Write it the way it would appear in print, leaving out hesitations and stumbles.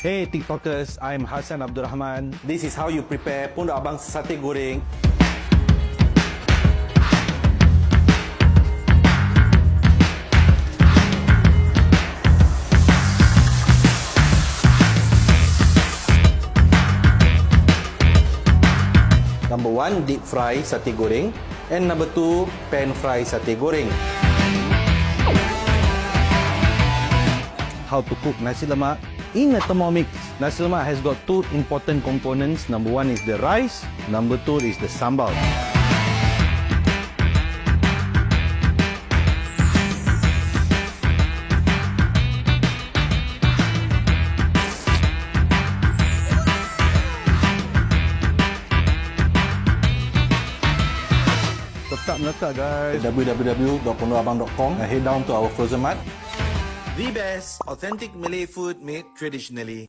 Hey TikTokers, I'm Hassan Abdul Rahman. This is how you prepare Pondok Abang Sate Goreng. Number 1, deep fry sate goreng. And number 2, pan fry sate goreng. How to cook nasi lemak in a Thermomix. Nasi lemak has got two important components. Number 1 is the rice. Number 2 is the sambal. Tetap melekat guys. www.pondokabang.com and head down to our frozen mart. The best authentic Malay food made traditionally.